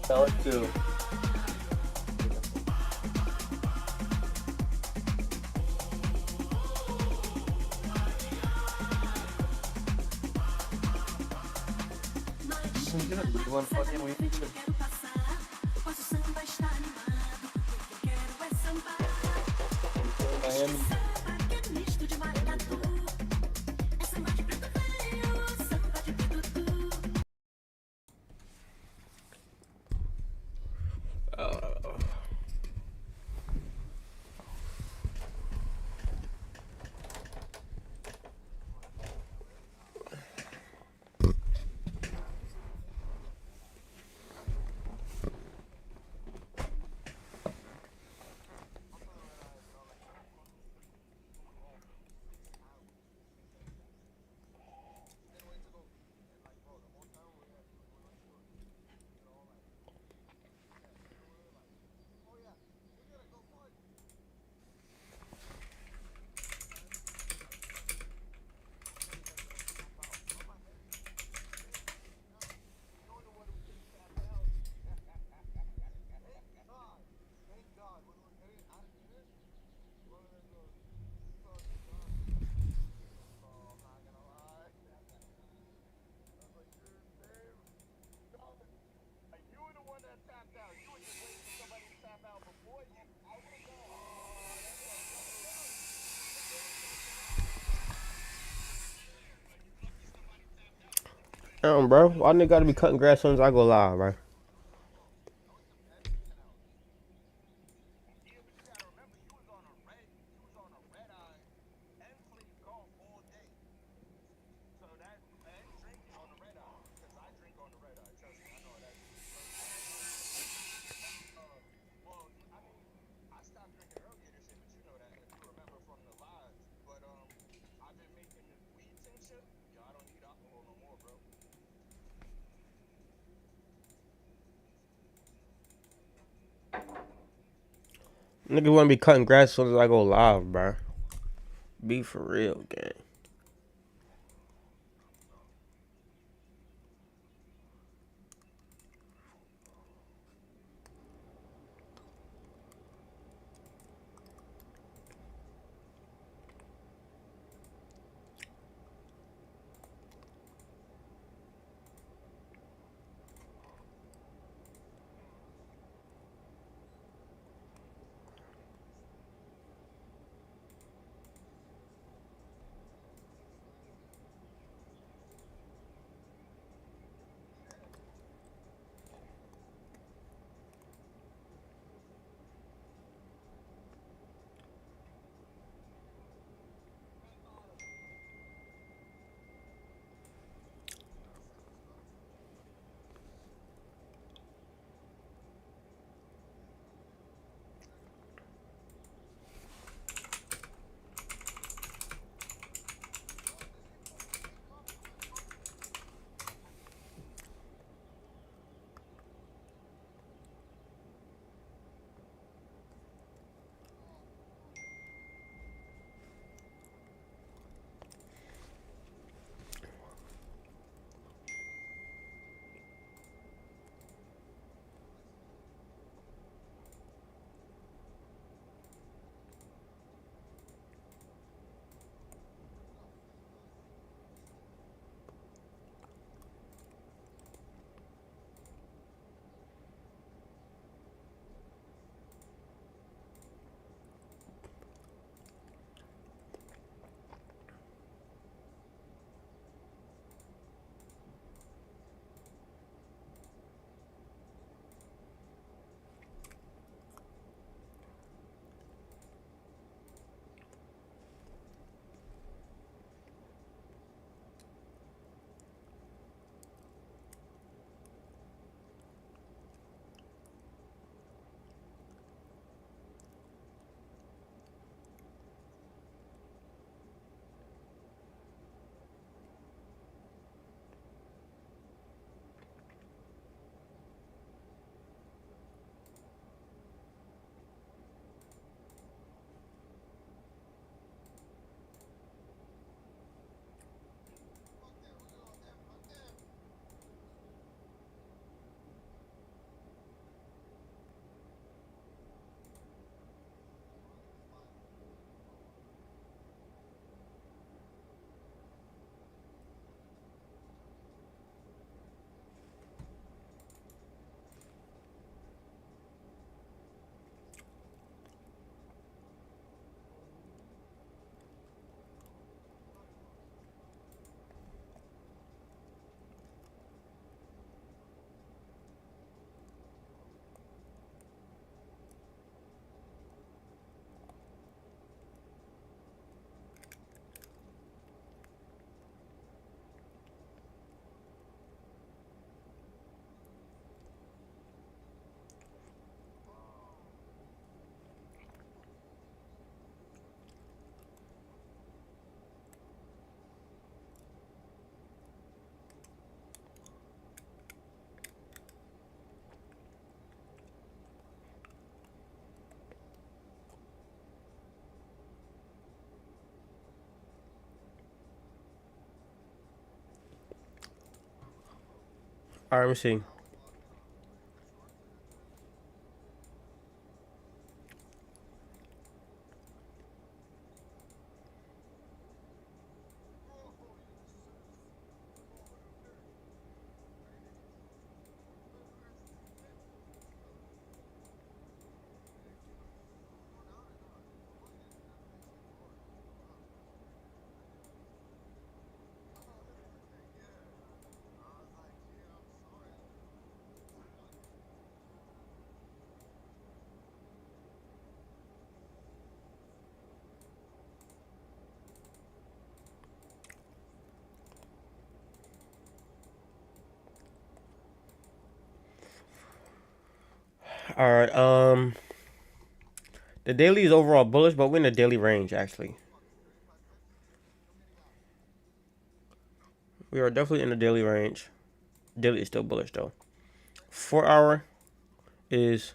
Sell it too. One fucking week. Miami. Bro, why nigga gotta be cutting grass as soon as I go live, bro? Nigga wanna be cutting grass as soon as I go live, bro. Be for real, gang. All right, let me see. All right. The daily is overall bullish, but we're in the daily range actually. We are definitely in the daily range. Daily is still bullish though. 4 hour is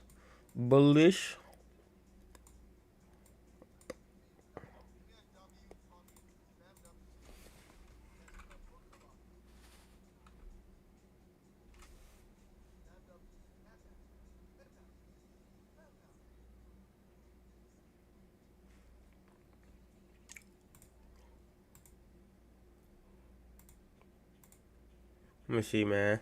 bullish. Let me see, man.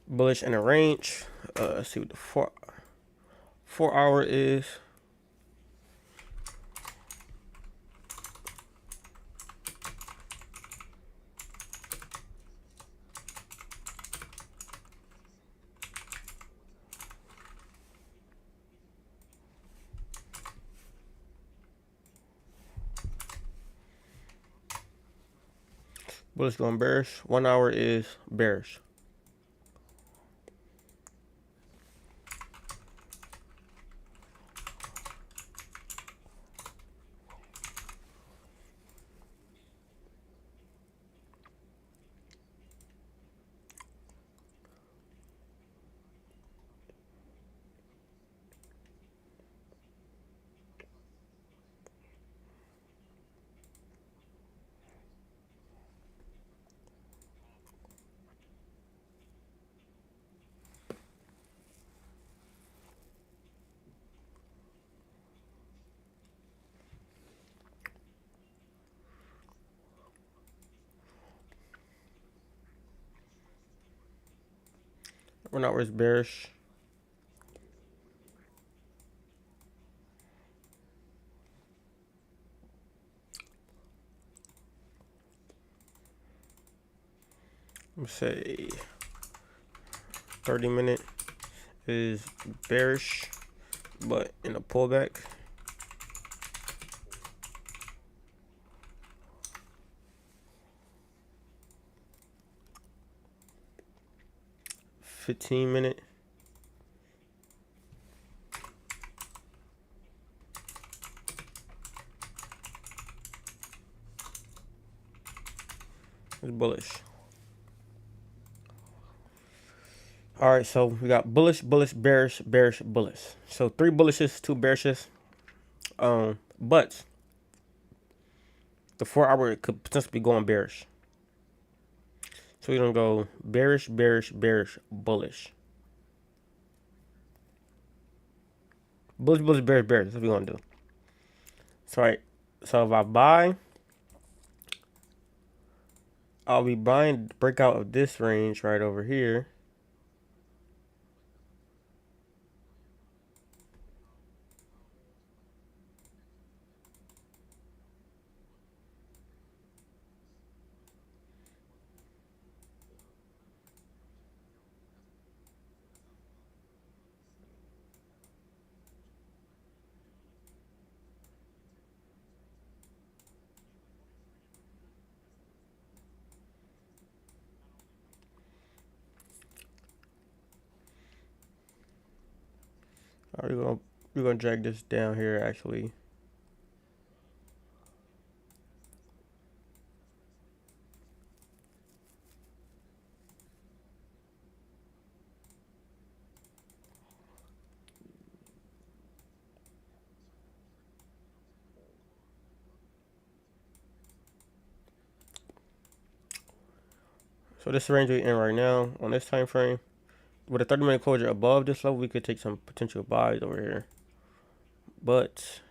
Bullish in a range. Let's see what the 4 hour is. Bullish going bearish. 1 hour is bearish. We're not where it's bearish. Let's say 30-minute is bearish, but in a pullback. $15-minute is bullish. All right, so we got bullish, bullish, bearish, bearish, bullish. So 3 bullishes, 2 bearishes. But the 4-hour could potentially be going bearish. So we're gonna go bearish, bearish, bearish, bullish. Bullish, bullish, bearish, bearish. That's what we're gonna do. So all right. So if I buy, I'll be buying breakout of this range right over here. All right, we're gonna drag this down here actually. So this range we're in right now on this time frame, with a 30-minute closure above this level, we could take some potential buys over here. But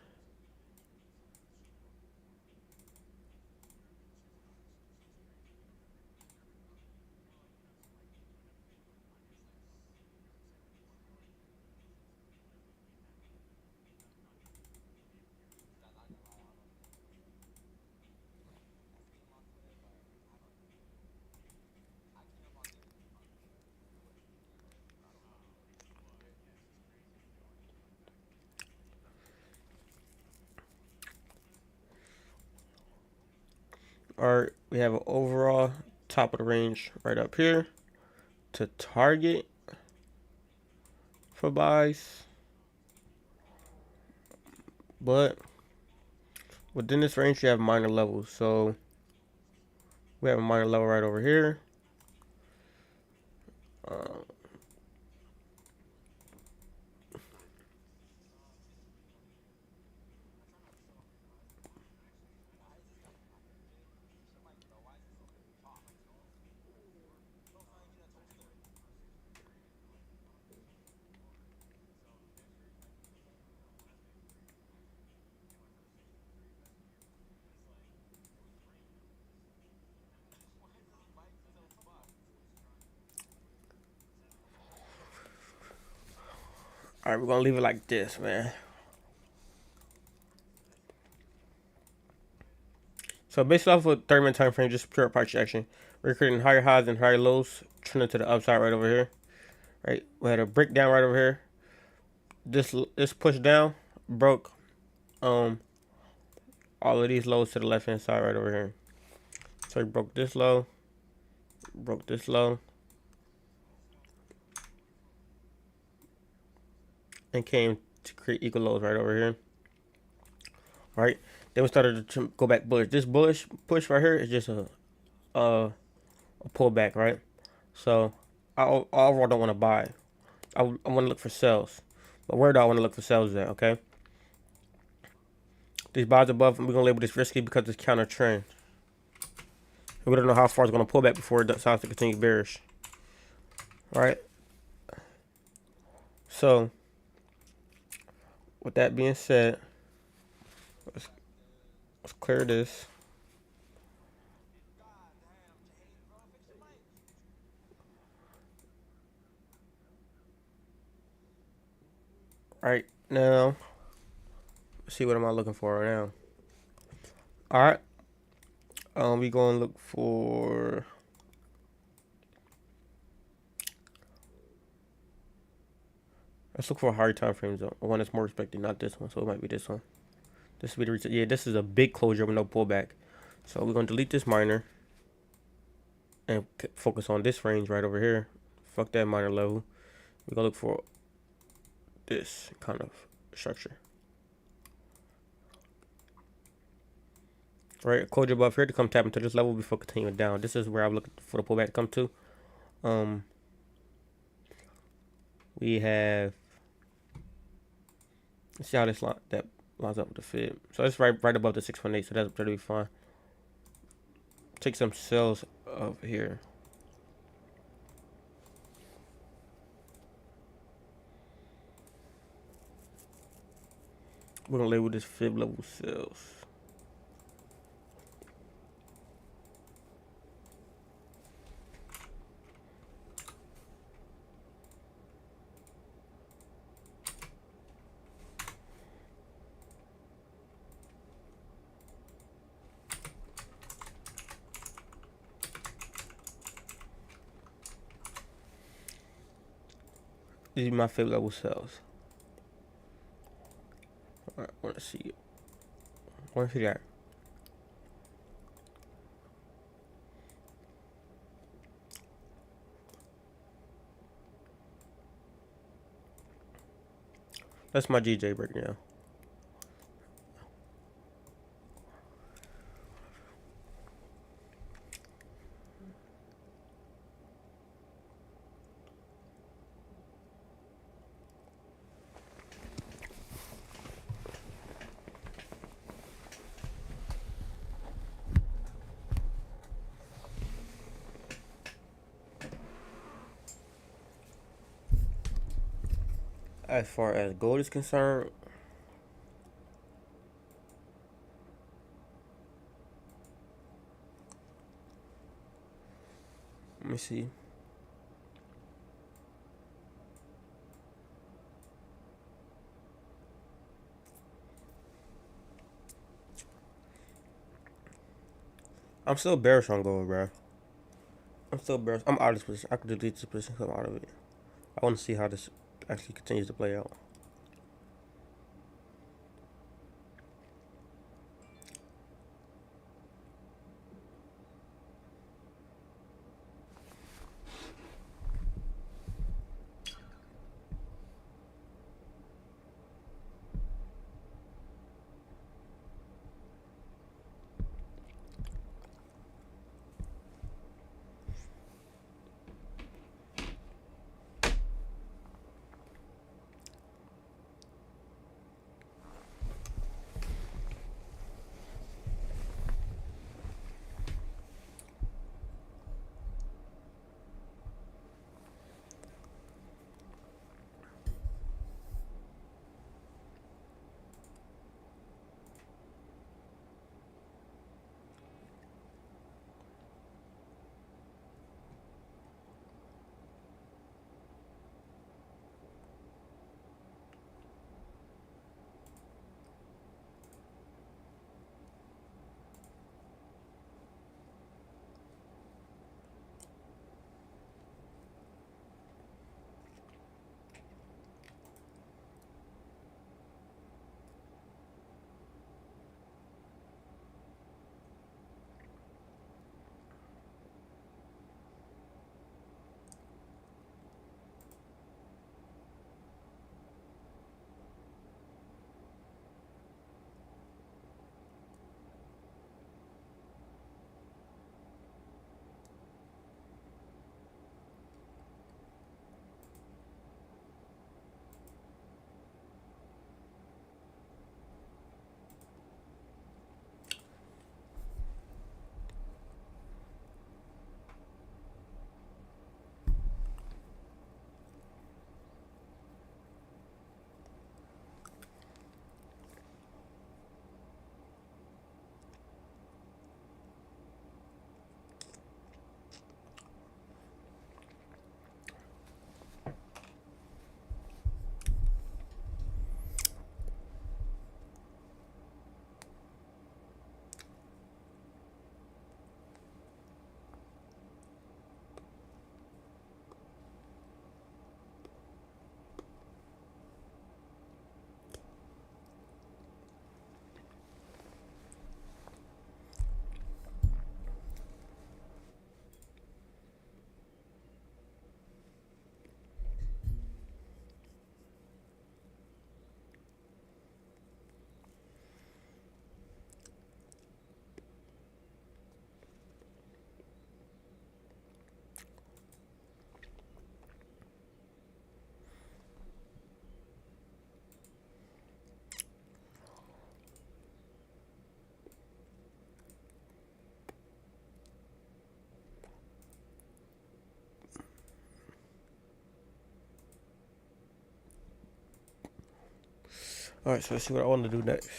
we have an overall top of the range right up here to target for buys. But within this range, you have minor levels. So we have a minor level right over here. All right, we're gonna leave it like this, man. So based off of 30-minute time frame, just pure price action, we're creating higher highs and higher lows, trending to the upside right over here. Right, we had a breakdown right over here. This push down broke all of these lows to the left hand side right over here. So we broke this low, and came to create equal lows right over here. All right, then we started to go back bullish. This bullish push right here is just a pullback, right? So I overall don't want to buy. I want to look for sells. But where do I want to look for sells at? Okay. These buys above, we're gonna label this risky because it's counter trend. We don't know how far it's gonna pull back before it decides to continue bearish. All right. So with that being said, let's clear this. Right now, let's see what am I looking for right now. All right, we gonna look for. Let's look for a higher time frame zone, one that's more respected, not this one. So it might be this one. This will be the yeah. This is a big closure with no pullback. So we're gonna delete this minor and focus on this range right over here. Fuck that minor level. We're gonna look for this kind of structure. Right, closure above here to come tap into this level before continuing down. This is where I'm looking for the pullback to come to. We have. Let's see how this that lines up with the fib. So it's right above the 6.8, so that's pretty fine. Take some cells up here. We're gonna label this fib level cells. These are my fib level cells. Alright, wanna see it. Wanna see that. That's my GJ break now. As far as gold is concerned, let me see. I'm still bearish on gold, bro. I'm still bearish. I'm out of this position. I could delete this position. Come out of it. I want to see how this actually continues to play out. All right, so let's see what I want to do next.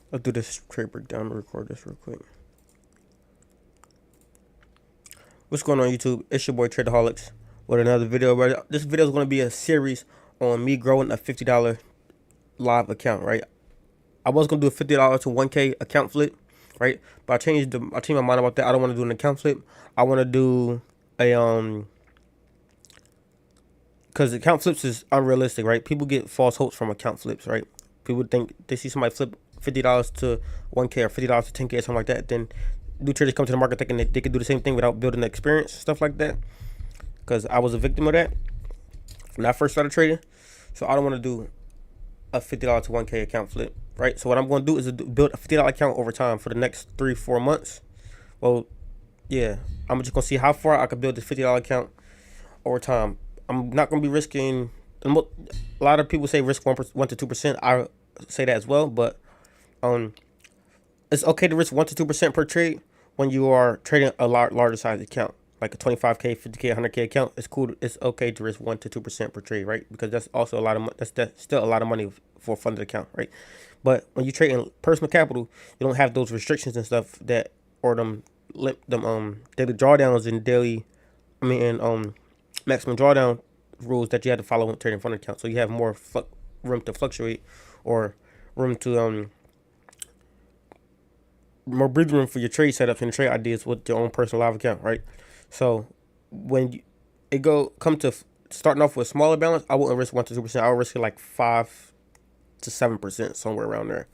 Let's do this trade breakdown. Record this real quick. What's going on, YouTube? It's your boy Tradaholic with another video. This video is going to be a series on me growing a $50 live account. Right, I was going to do a $50 to 1K account flip. Right, but I changed my mind about that. I don't want to do an account flip. I want to do a because account flips is unrealistic. Right, people get false hopes from account flips. Right, people think they see somebody flip $50 to 1K or $50 to 10K or something like that. Then new traders come to the market thinking that they could do the same thing without building the experience, stuff like that. Because I was a victim of that when I first started trading. So I don't want to do a $50 to 1K account flip, right? So what I'm going to do is build a $50 account over time for the next 3-4 months. Well, yeah, I'm just going to see how far I can build this $50 account over time. I'm not going to be risking, a lot of people say risk 1 to 2%. I say that as well, but it's okay to risk 1 to 2% per trade when you are trading a larger size account, like a 25K, 50K, 100K account. It's cool. It's okay to risk 1 to 2% per trade, right? Because that's also a lot of that's still a lot of money for a funded account, right? But when you trade in personal capital, you don't have those restrictions and stuff that, or them daily drawdowns and maximum drawdown rules that you have to follow when trading funded account. So you have more room to fluctuate, or room to more breathing room for your trade setups and trade ideas with your own personal live account, right? So when come to starting off with a smaller balance, I wouldn't risk 1 to 2%. I would risk it like 5 to 7%, somewhere around there,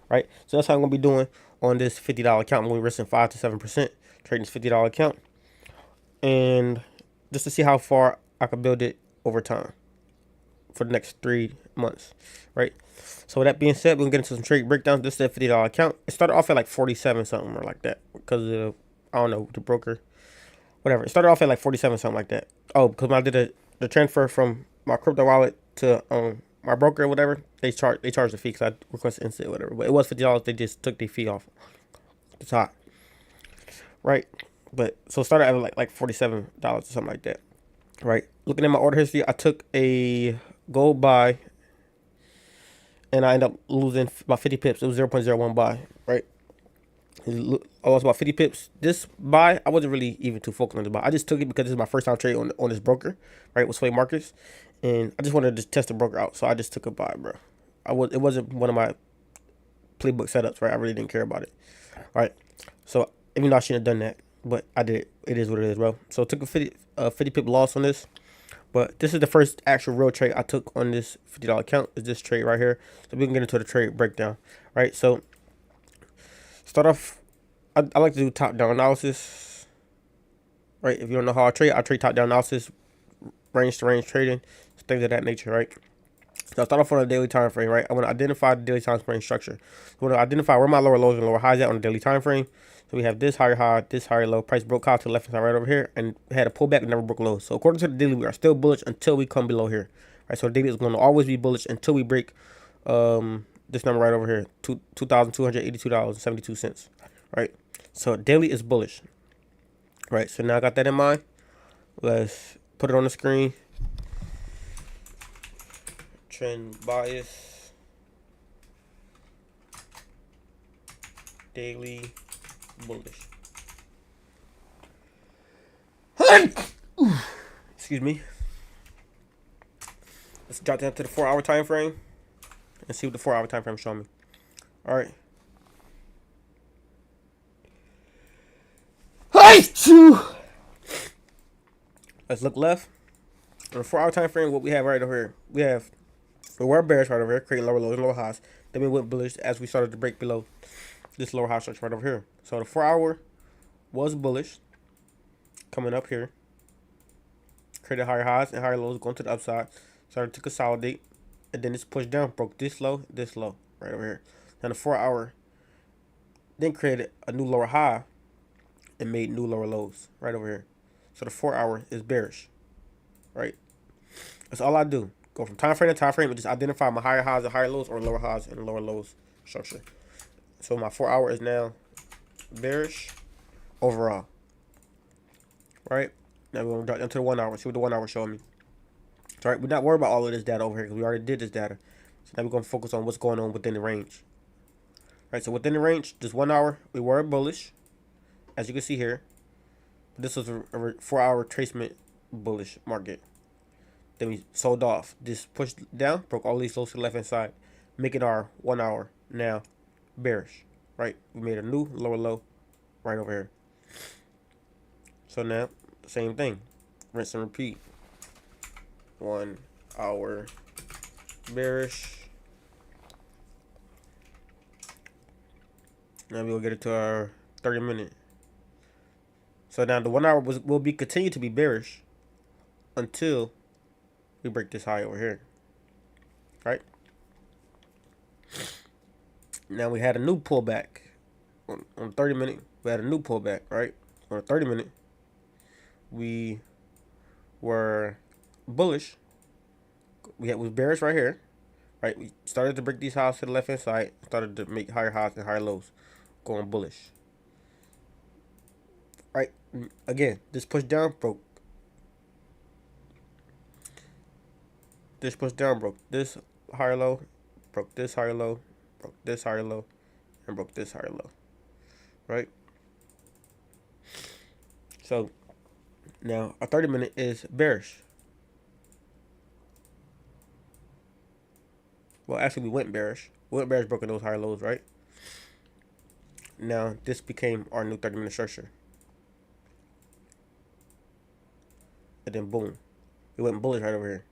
right? So that's how I'm gonna be doing on this $50 account. I'm gonna be risking 5 to 7% trading this $50 account, and just to see how far I can build it over time for the next 3 months, right? So with that being said, we're gonna get into some trade breakdowns. This is a $50 account. It started off at like 47 something or like that because of I don't know, the broker, whatever. It started off at like 47 something like that. Oh, because when I did the transfer from my crypto wallet to my broker or whatever, they charged the fee because I requested instant or whatever. But it was $50. They just took the fee off the top, right? But so it started at like $47 or something like that, right? Looking at my order history, I took a gold buy, and I ended up losing about 50 pips. It was 0.01 buy, right? I lost about 50 pips. This buy, I wasn't really even too focused on this buy. I just took it because this is my first time trading on this broker, right, with Sway Markets, and I just wanted to test the broker out, so I just took a buy, bro. It wasn't one of my playbook setups, right? I really didn't care about it, right? So even though I shouldn't have done that, but I did. It is what it is, bro. So I took a 50 pip loss on this. But this is the first actual real trade I took on this $50 account, is this trade right here. So we can get into the trade breakdown, right? So start off, I like to do top-down analysis, right? If you don't know how I trade top-down analysis, range-to-range trading, things of that nature, right? So I start off on a daily time frame, right? I want to identify the daily time frame structure. So I want to identify where my lower lows and lower highs at on the daily time frame. So we have this higher high, this higher low. Price broke out to the left hand side right over here, and had a pullback and never broke low. So according to the daily, we are still bullish until we come below here, right? So the daily is going to always be bullish until we break this number right over here, $2,282.72, right? So daily is bullish, right? So now I got that in mind. Let's put it on the screen. Trend bias, daily bullish. Excuse me. Let's drop down to the 4-hour time frame and see what the 4-hour time frame is showing me. All right. Let's look left. On the 4-hour time frame, what we have right over here, we were bearish right over here, creating lower lows and lower highs. Then we went bullish as we started to break below this lower high structure right over here. So the 4-hour was bullish, coming up here, created higher highs and higher lows, going to the upside, started to consolidate, and then it's pushed down, broke this low right over here. Then the 4-hour then created a new lower high and made new lower lows right over here. So the 4-hour is bearish, right? That's all I do. Go from time frame to time frame and just identify my higher highs and higher lows, or lower highs and lower lows structure. So my 4-hour is now bearish overall. right? Now we're gonna drop down to the 1 hour. See what the 1 hour showing me. All right, we're not worried about all of this data over here because we already did this data. So now we're gonna focus on what's going on within the range. All right, so within the range, this 1 hour, we were bullish, as you can see here. This was a 4 hour tracement bullish market. Then we sold off. This pushed down, broke all these lows to the left hand side, making our 1 hour now bearish. Right, we made a new lower low right over here. So now, same thing, rinse and repeat. 1 hour bearish. Now we'll get it to our 30-minute. So now the 1 hour will be continue to be bearish until we break this high over here. Right? Now we had a new pullback on 30-minute. We had a new pullback, right? On a 30-minute, we were bullish. Was bearish right here, right? We started to break these highs to the left hand side, started to make higher highs and higher lows, going bullish. Right? Again, this push down broke. This push down broke this higher low, broke this higher low, broke this higher low, and broke this higher low. Right? So now our 30-minute is bearish. Well, actually, we went bearish. We went bearish, broken those higher lows, right? Now this became our new 30-minute structure. And then boom, it went bullish right over here.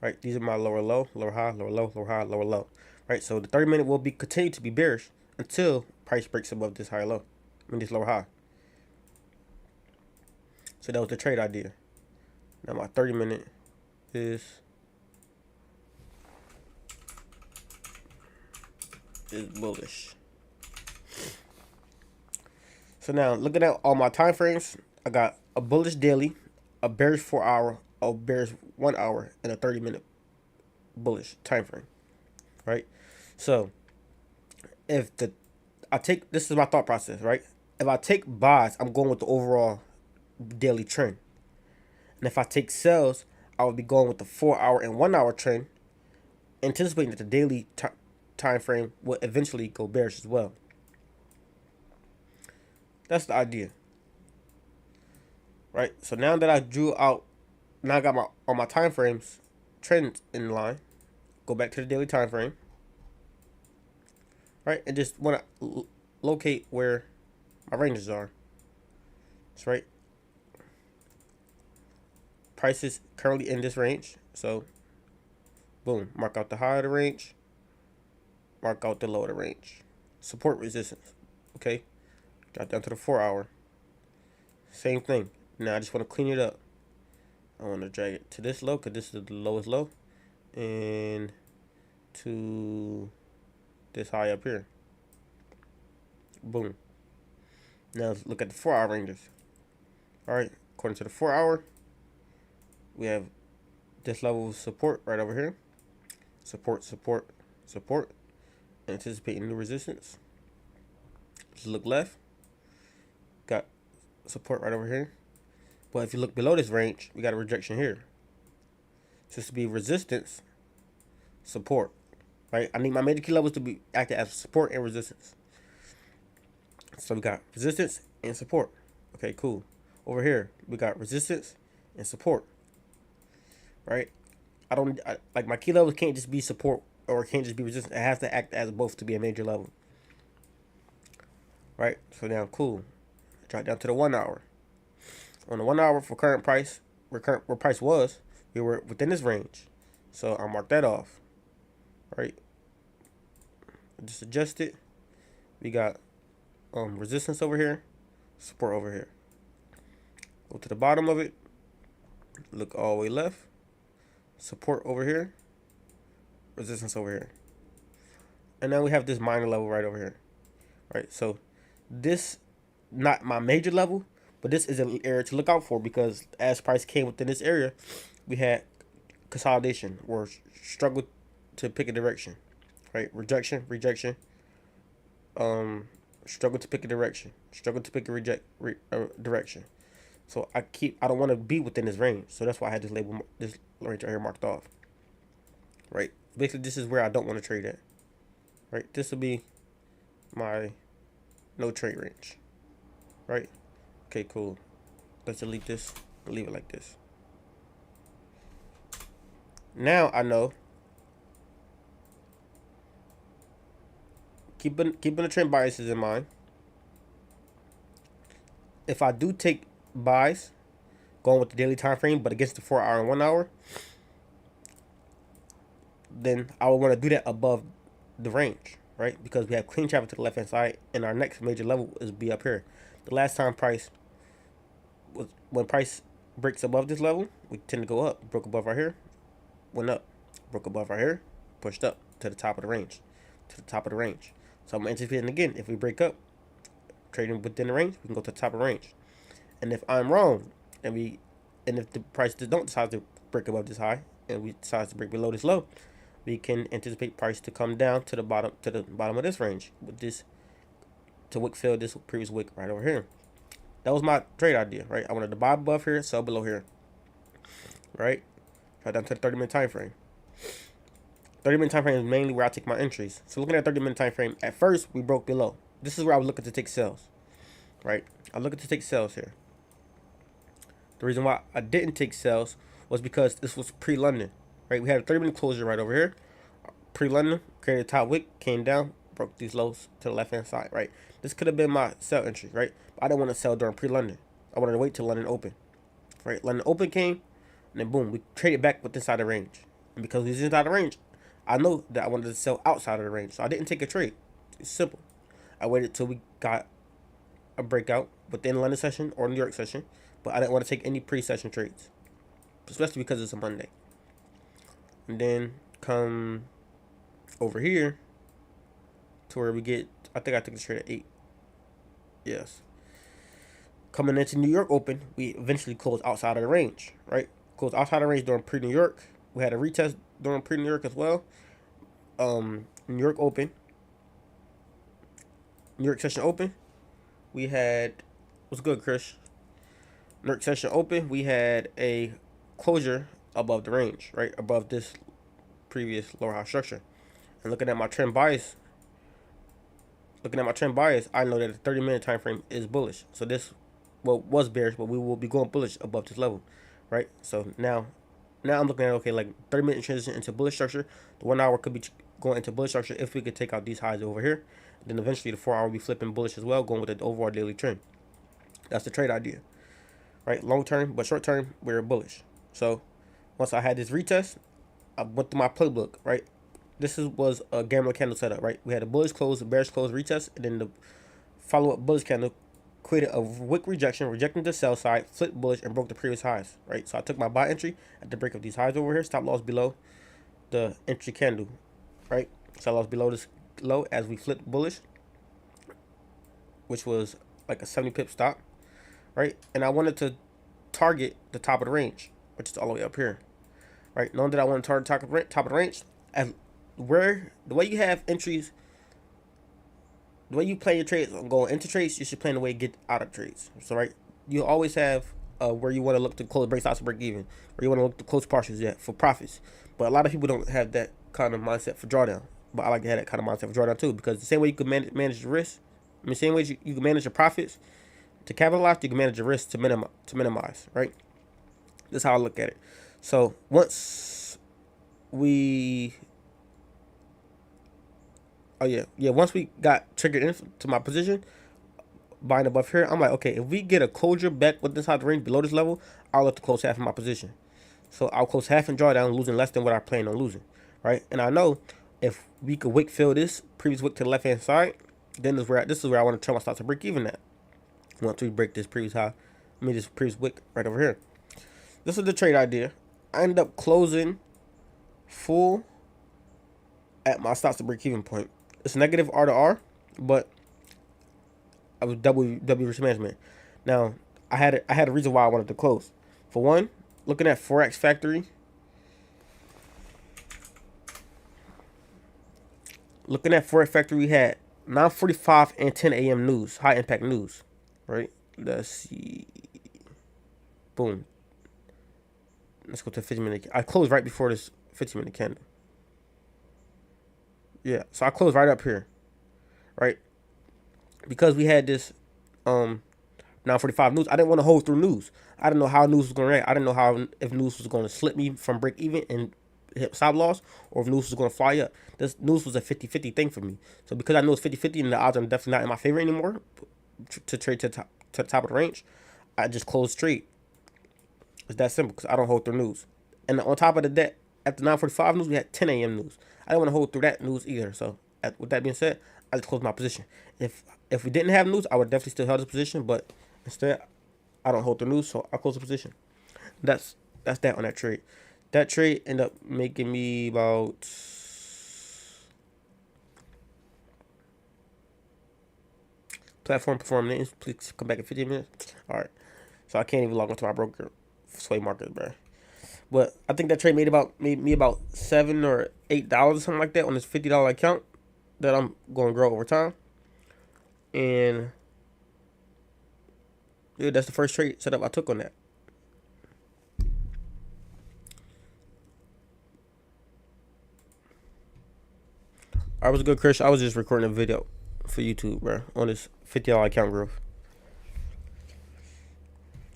Right, these are my lower low, lower high, lower low, lower high, lower low. Right, so the 30-minute will be continue to be bearish until price breaks above this higher low. I mean this lower high. So that was the trade idea. Now my 30-minute is bullish. So now looking at all my time frames, I got a bullish daily, a bearish 4 hour, a bearish 1 hour, and a 30-minute bullish time frame. Right? So if this is my thought process, right? If I take buys, I'm going with the overall daily trend. And if I take sells, I would be going with the 4 hour and 1 hour trend, anticipating that the daily time frame will eventually go bearish as well. That's the idea. Right? So now that I drew out, now I got all my time frames trends in line. Go back to the daily time frame. Right? And just want to locate where my ranges are. That's right. Price is currently in this range. So boom, mark out the high of the range, mark out the low of the range. Support, resistance. Okay. Drop down to the 4 hour. Same thing. Now I just want to clean it up. I want to drag it to this low because this is the lowest low, and to this high up here. Boom. Now let's look at the 4 hour ranges. Alright, according to the 4 hour, we have this level of support right over here. Support, support, support. Anticipating new resistance. Let's look left. Got support right over here. But if you look below this range, we got a rejection here. So this to be resistance, support. Right? I need my major key levels to be acting as support and resistance. So we got resistance and support. Okay, cool. Over here, we got resistance and support. Right? Like my key levels can't just be support or it can't just be resistance. It has to act as both to be a major level. Right? So now, cool. Drop down to the 1 hour. On the 1 hour for current price, where price was, we were within this range. So I'll mark that off. Right? Just adjust it. We got resistance over here, support over here. Go to the bottom of it. Look all the way left. Support over here. Resistance over here. And now we have this minor level right over here. Right? So this, not my major level, but this is an area to look out for because as price came within this area, we had consolidation or struggled to pick a direction. Right? Rejection, rejection. Struggle to pick a direction. Struggle to pick a direction. So I don't want to be within this range. So that's why I had this label, this range right here marked off. Right. Basically, this is where I don't want to trade at. Right. This will be my no trade range. Right. Okay, cool. Let's delete this and leave it like this. Now I know. Keeping the trend biases in mind. If I do take buys, going with the daily time frame, but against the 4 hour and 1 hour, then I would want to do that above the range, right? Because we have clean traffic to the left hand side, and our next major level is be up here. The last time price was when price breaks above this level, we tend to go up. Broke above right here, went up. Broke above right here, pushed up to the top of the range, So I'm anticipating again. If we break up, trading within the range, we can go to the top of the range. And if I'm wrong, and if the price don't decide to break above this high, and we decide to break below this low, we can anticipate price to come down to the bottom of this range with this to wick fill this previous wick right over here. That was my trade idea, right? I wanted to buy above here, sell below here, right? Right down to the 30-minute time frame. 30-minute time frame is mainly where I take my entries. So looking at 30-minute time frame, at first we broke below. This is where I was looking to take sales, right? I'm looking to take sales here. The reason why I didn't take sales was because this was pre-London, right? We had a 30-minute closure right over here. Pre-London, created a top wick, came down, broke these lows to the left-hand side, right? This could have been my sell entry, right? But I didn't want to sell during pre-London. I wanted to wait till London open, right? London open came, and then boom, we traded back with inside the range. And because we was inside the range, I know that I wanted to sell outside of the range. So I didn't take a trade. It's simple. I waited till we got a breakout within London session or New York session, but I didn't want to take any pre-session trades, especially because it's a Monday. And then come over here to where we get, I think I took the trade at 8. Yes. Coming into New York open, we eventually closed outside of the range, right? Closed outside of the range during pre-New York. We had a retest during pre-New York as well. New York open. New York session open. We had, what's good, Chris? New York session open. We had a closure above the range, right? Above this previous lower high structure. And looking at my trend bias, I know that the 30-minute time frame is bullish. So this, well, was bearish, but we will be going bullish above this level, right? So now I'm looking at, okay, like 30-minute transition into bullish structure. The 1 hour could be going into bullish structure if we could take out these highs over here. Then eventually the 4 hour will be flipping bullish as well, going with the overall daily trend. That's the trade idea, right? Long term, but short term, we're bullish. So once I had this retest, I went through my playbook, right? This was a gambler candle setup, right? We had a bullish close, a bearish close retest, and then the follow-up bullish candle created a wick rejection, rejecting the sell side, flipped bullish, and broke the previous highs, right? So I took my buy entry at the break of these highs over here, stop loss below the entry candle, right? Stop loss below this low as we flipped bullish, which was like a 70 pip stop, right? And I wanted to target the top of the range, which is all the way up here, right? Knowing that I want to target top of the range, as where the way you have entries, the way you play your trades on going into trades, you should plan the way to get out of trades. So right, you always have where you want to look to close break stops to break even, where you want to look to close partials for profits. But a lot of people don't have that kind of mindset for drawdown. But I like to have that kind of mindset for drawdown too, because the same way you can manage the risk, the same way you can manage your profits to capitalize, you can manage your risk to minimize, right? That's how I look at it. So once we once we got triggered into my position, buying above here, I'm like, okay, if we get a closure back with inside the range below this level, I'll have to close half of my position. So I'll close half and draw down, losing less than what I plan on losing, right? And I know if we could wick fill this previous wick to the left hand side, then this is where I want to try my stop to break even at. Once we break this previous high, this previous wick right over here. This is the trade idea. I ended up closing full at my stops to break even point. It's negative R to R, but I was W risk management. Now I had a reason why I wanted to close. For one, looking at Forex Factory, we had 9:45 and 10 a.m. news, high impact news, right? Let's see. Boom. Let's go to 50-minute. I closed right before this 15-minute candle. Yeah, so I closed right up here, right? Because we had this 9:45 news. I didn't want to hold through news. I didn't know how news was going to react. I didn't know how if news was going to slip me from break even and hit stop loss, or if news was going to fly up. This news was a 50-50 thing for me. So because I know it's 50-50 and the odds are definitely not in my favor anymore to trade to the top of the range, I just closed trade. It's that simple because I don't hold through news. And on top of that, after 9:45 news, we had 10 a.m. news. I didn't want to hold through that news either. So with that being said, I just closed my position. If we didn't have news, I would definitely still held this position. But instead, I don't hold the news, so I close the position. That's that on that trade. That trade ended up making me about platform performance. Please come back in 15 minutes. All right. So I can't even log onto my broker sway market, bro. But I think that trade made me about $7 or $8 or something like that on this $50 account that I'm going to grow over time. And yeah, that's the first trade setup I took on that. I was a good Chris. I was just recording a video for YouTube, bro, on this $50 account growth.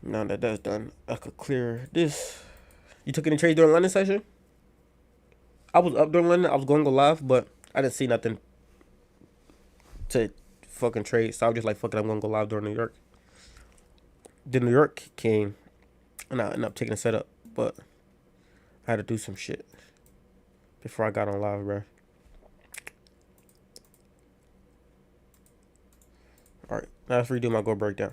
Now that that's done, I could clear this. You took any trades during London session? I was up during London. I was going to go live, but I didn't see nothing to fucking trade. So I was just like, fuck it, I'm going to go live during New York. Then New York came, and I ended up taking a setup, but I had to do some shit before I got on live, bro. All right, now let's redo my gold breakdown.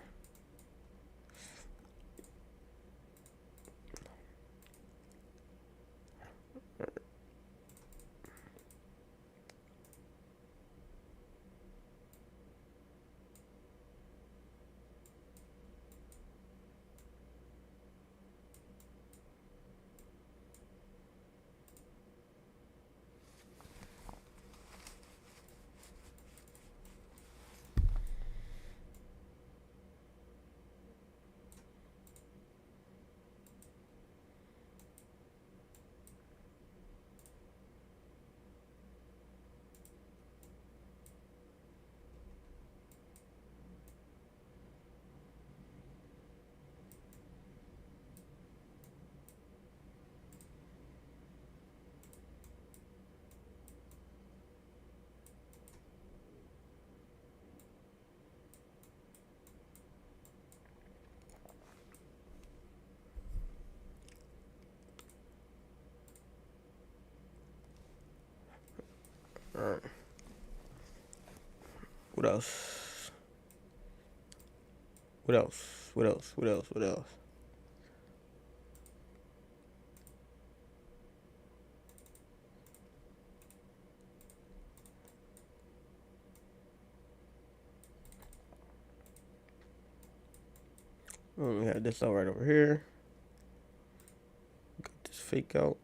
All right. What else? What else? What else? What else? What else? We have this out right over here. Got this fake out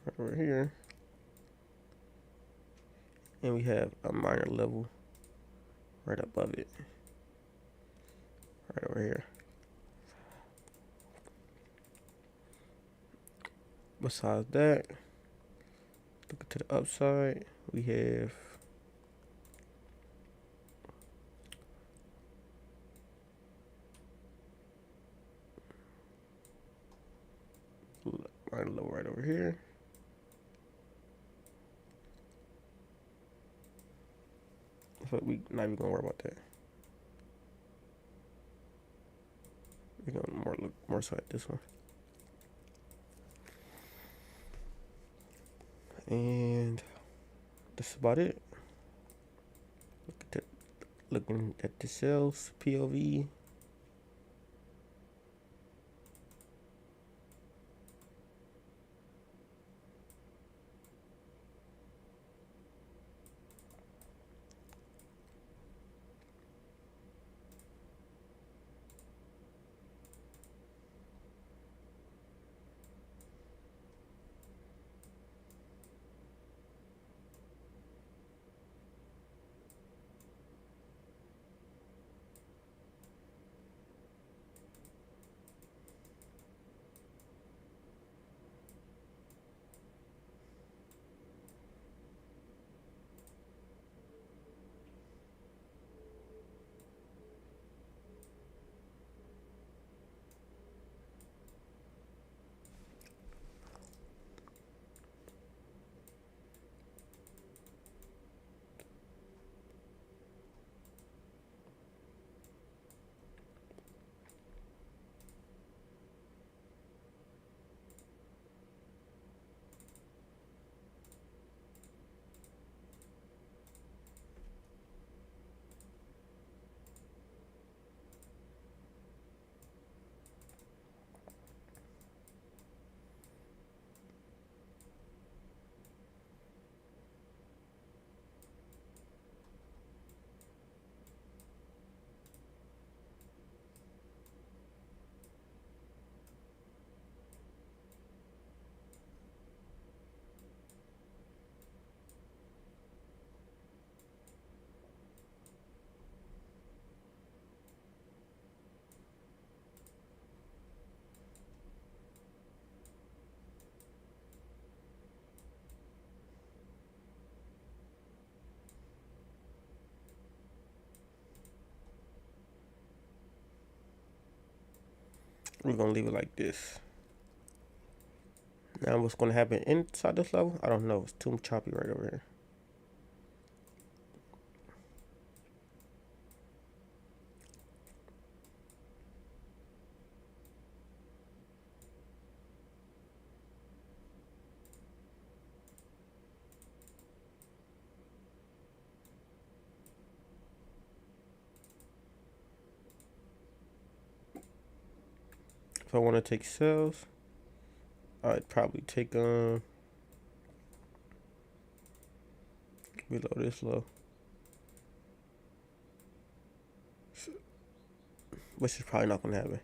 right over here. And we have a minor level right above it. Right over here. Besides that, looking to the upside, we have minor level right over here. But we not even gonna worry about that. We're gonna look more so at this one. And that's about it. Looking at the sales POV. We're gonna leave it like this. Now what's gonna happen inside this level? I don't know. It's too choppy right over here. If I want to take sales, I'd probably take below this low, which is probably not gonna happen.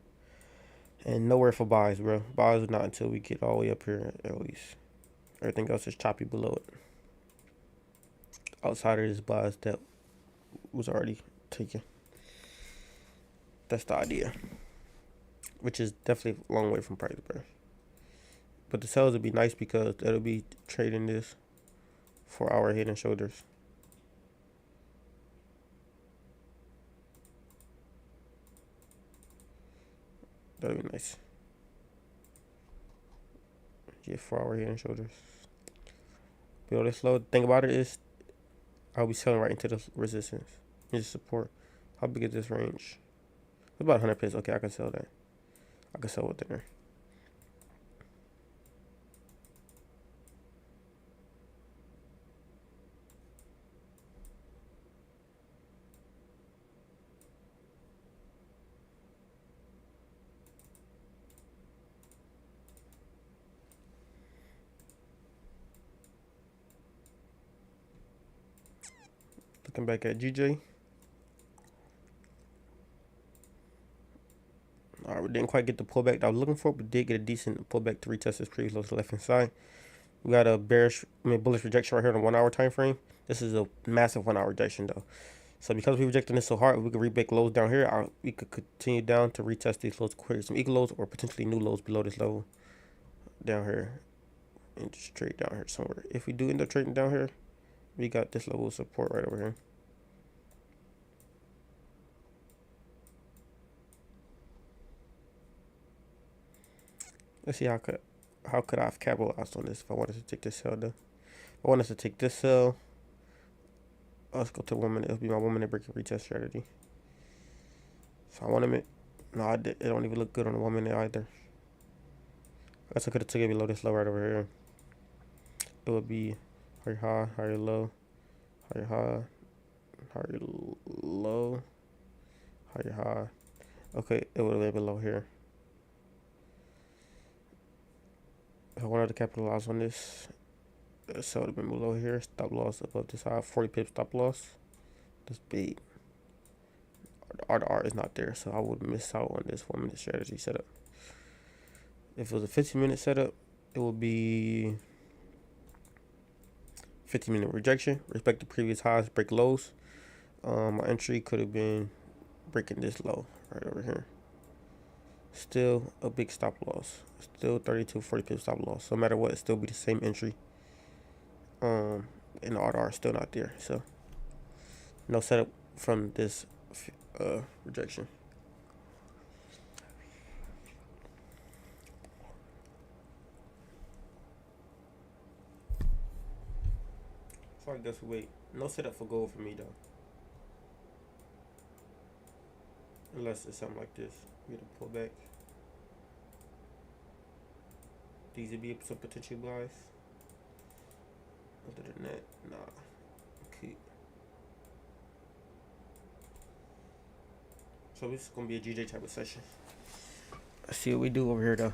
And nowhere for buys, bro. Buys is not until we get all the way up here at least. Everything else is choppy below it. Outside of this buys that was already taken. That's the idea. Which is definitely a long way from price, bro. But the sells would be nice because that'll be trading this for our head and shoulders. That'll be nice. Yeah, 4 hour head and shoulders. Below this low, the thing about it is I'll be selling right into the resistance. Into support. How big is this range? It's about 100 pips. Okay, I can sell that. I can sell it there. Looking back at GJ. Alright, we didn't quite get the pullback that I was looking for, but did get a decent pullback to retest this previous low to the left hand side. We got a bullish rejection right here on the 1 hour time frame. This is a massive 1 hour rejection though. So because we rejecting this so hard, we could rebreak lows down here. We could continue down to retest these lows, create some equal lows or potentially new lows below this level down here, and just trade down here somewhere. If we do end up trading down here, we got this level of support right over here. Let's see how could I have capitalized on this if I wanted to take this sell though. If I wanted to take this sell, let's go to 1 minute. It'll be my 1 minute break and retest strategy. So I want to no, I did. It don't even look good on the 1 minute either. I guess I could have took it below this low right over here. It would be higher high, higher low, higher high, higher low, higher high. Okay, it would have been below here. If I wanted to capitalize on this, so it would have been below here. Stop loss above this high, 40 pips stop loss. That's big. The R is not there, so I would miss out on this 1 minute strategy setup. If it was a 15-minute setup, it would be 15-minute rejection, respect the previous highs, break lows. My entry could have been breaking this low right over here. Still a big stop loss. Still 32, 40 pip stop loss. So no matter what, it still be the same entry. And the R is still not there. So no setup from this rejection. So I guess wait. No setup for gold for me though. Unless it's something like this. We get a pullback. These would be some potential buys. Other than that, nah. Okay. So this is gonna be a GJ type of session. Let's see what we do over here though.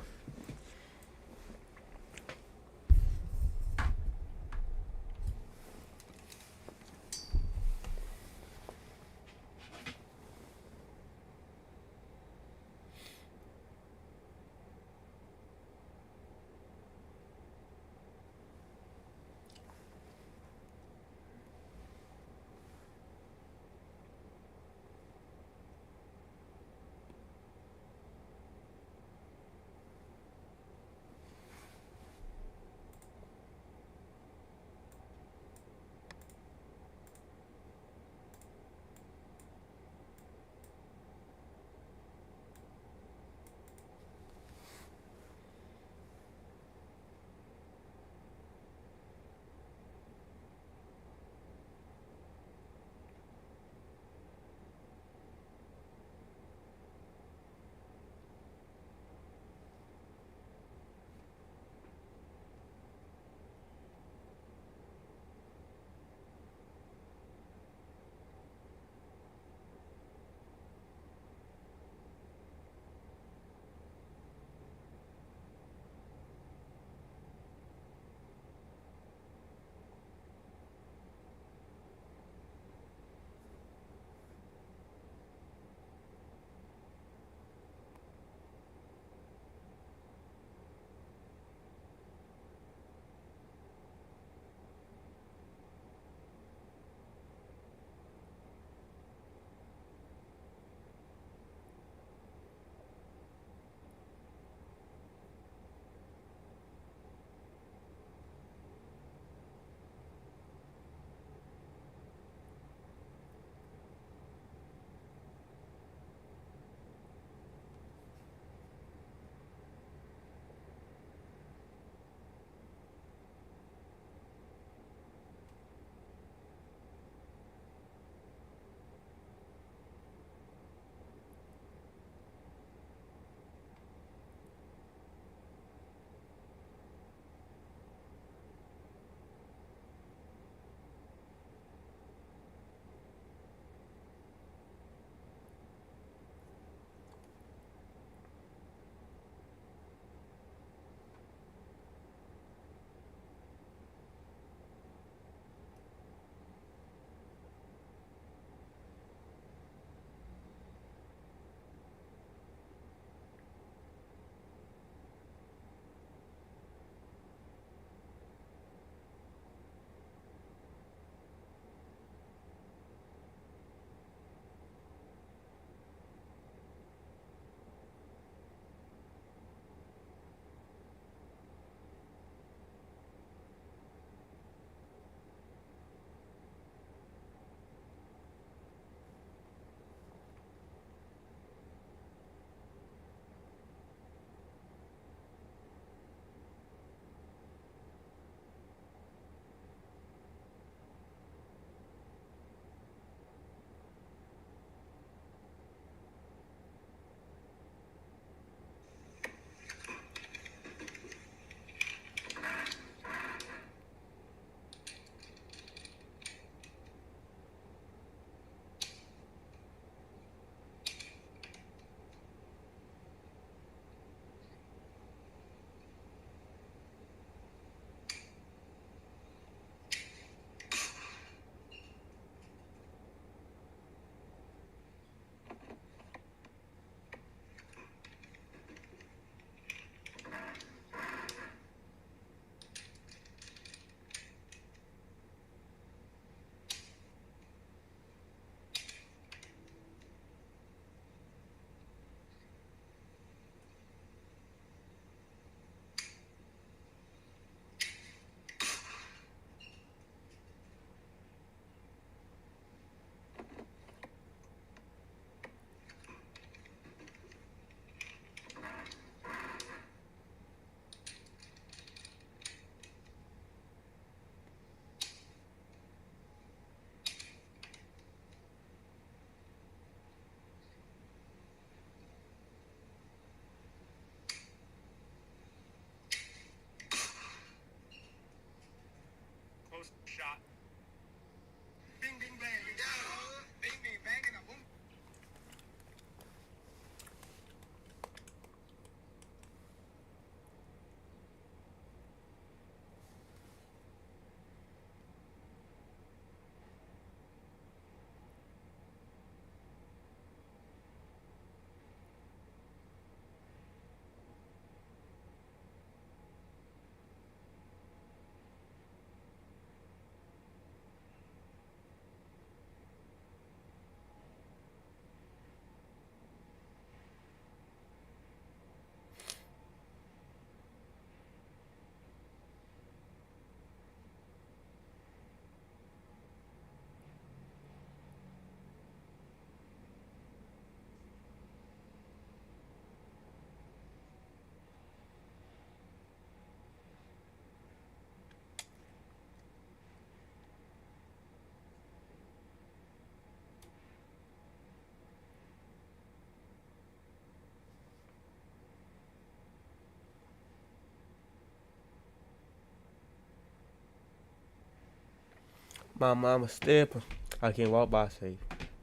My mama stepping. I can't walk by safe.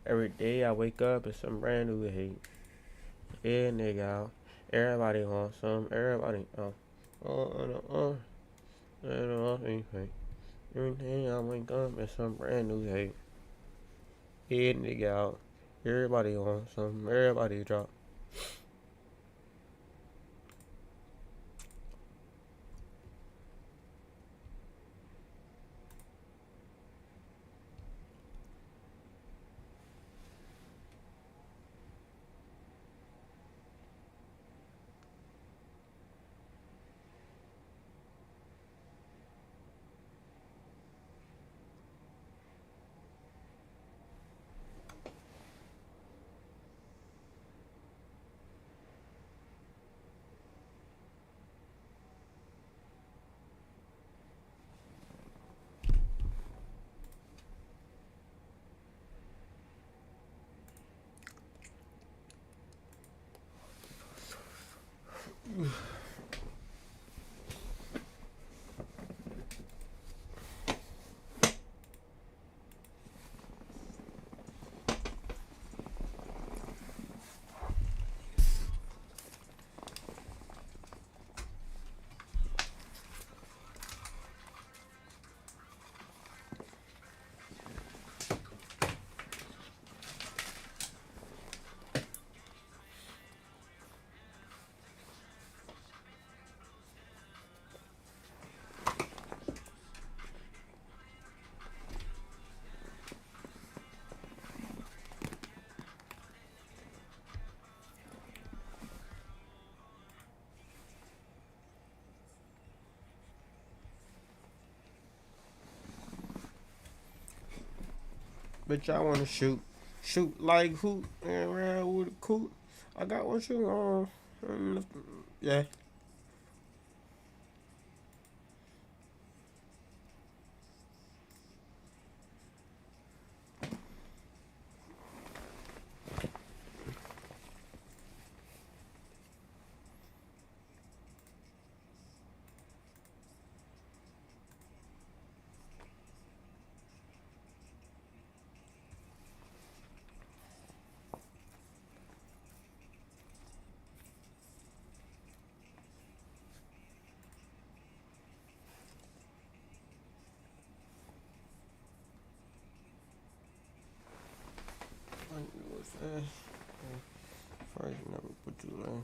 Every day I wake up, it's some brand new hate. Yeah, nigga out. Everybody wants some. Everybody, anything. Every day I wake up, it's some brand new hate. Yeah, nigga out. Everybody wants some. Everybody drop. Bitch, I wanna shoot. Shoot like who? Around with a coot. I got one shoot on. Yeah. First, never put you there.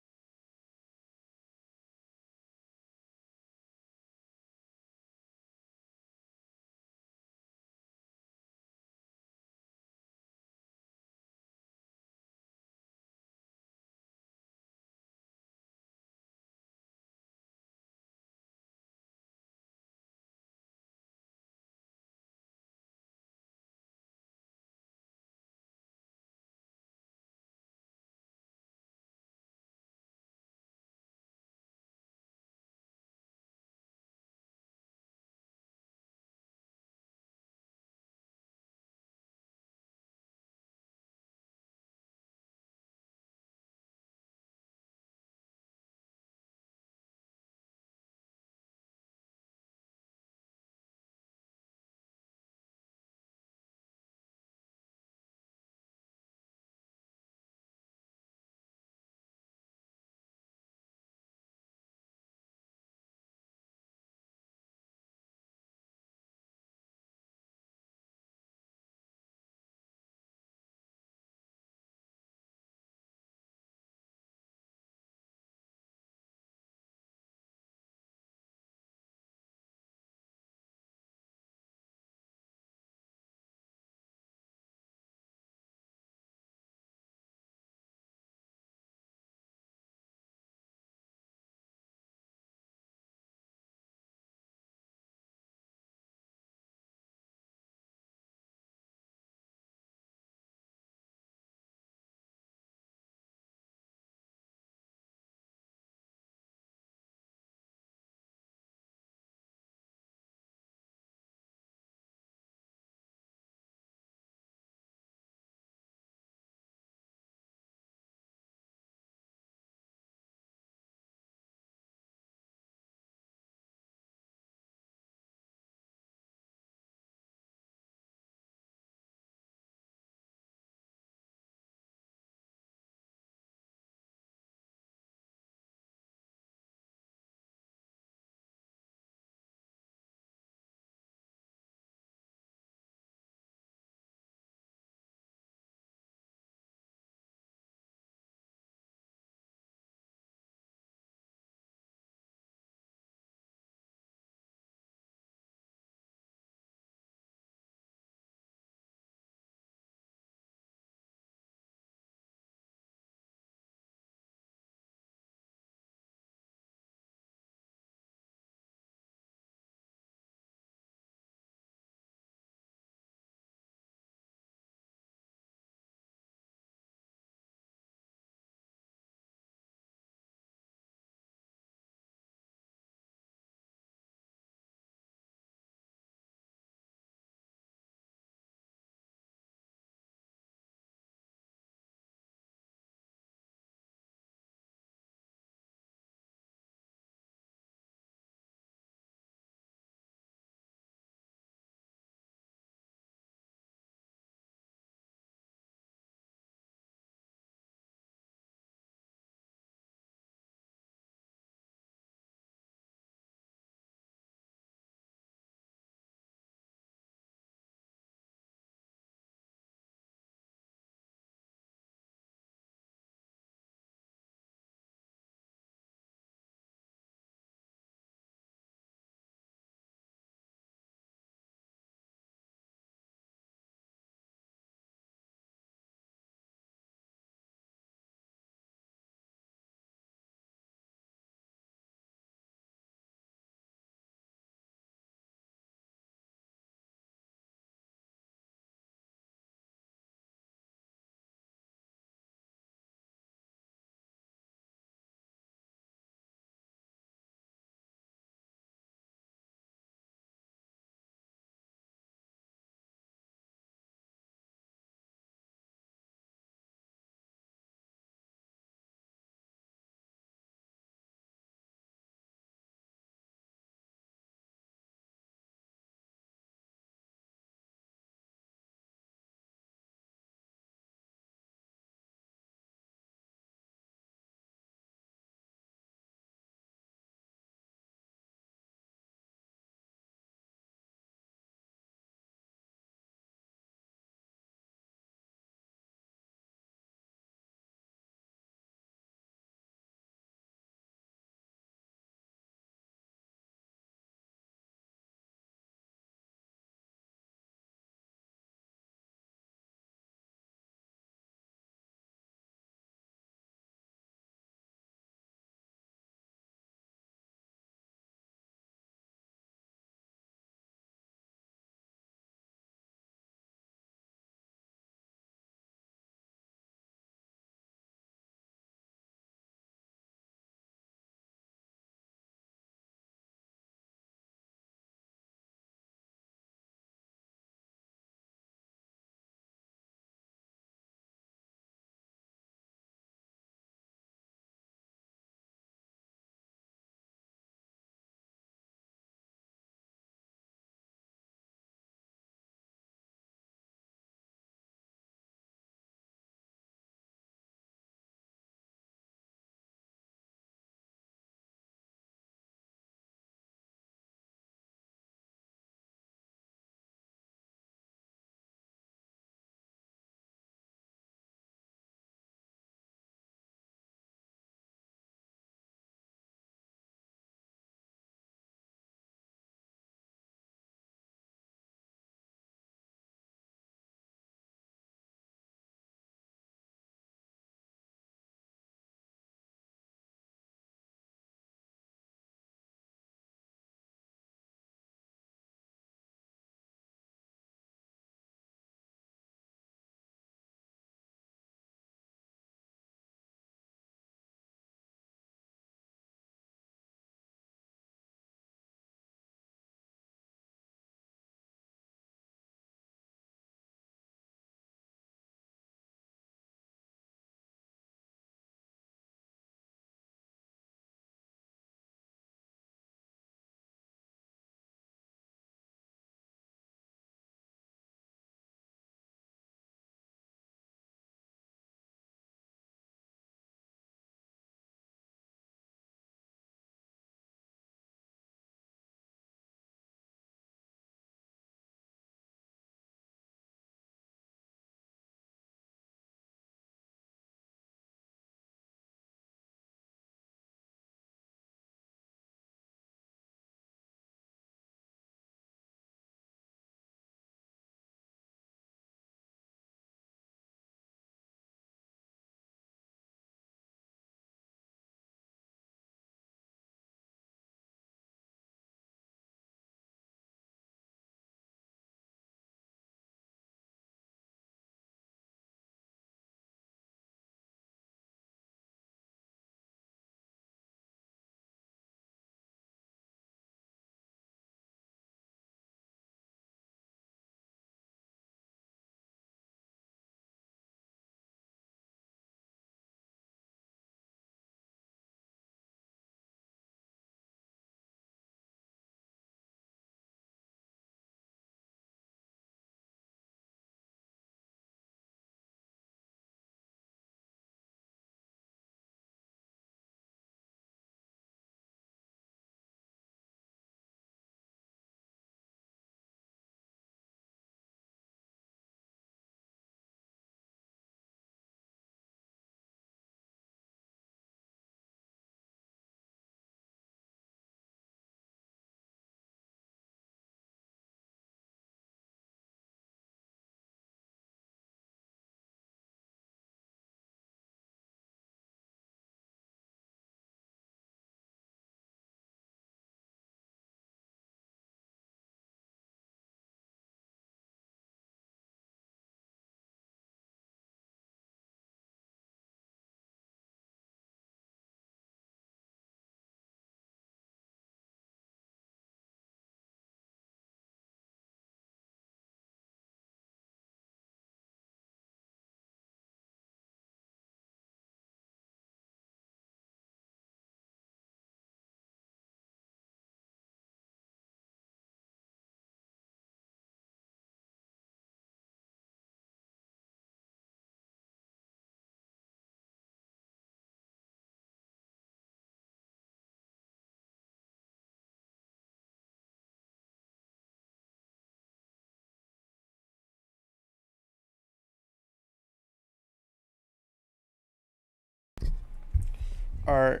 Alright.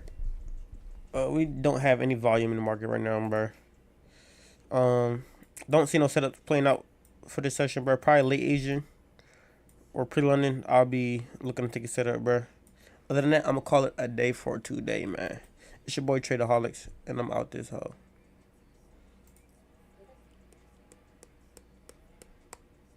We don't have any volume in the market right now, bro. Don't see no setups playing out for this session, bro. Probably late Asian or pre-London. I'll be looking to take a setup, bro. Other than that, I'm gonna call it a day for today, man. It's your boy Tradaholics, and I'm out this hoe.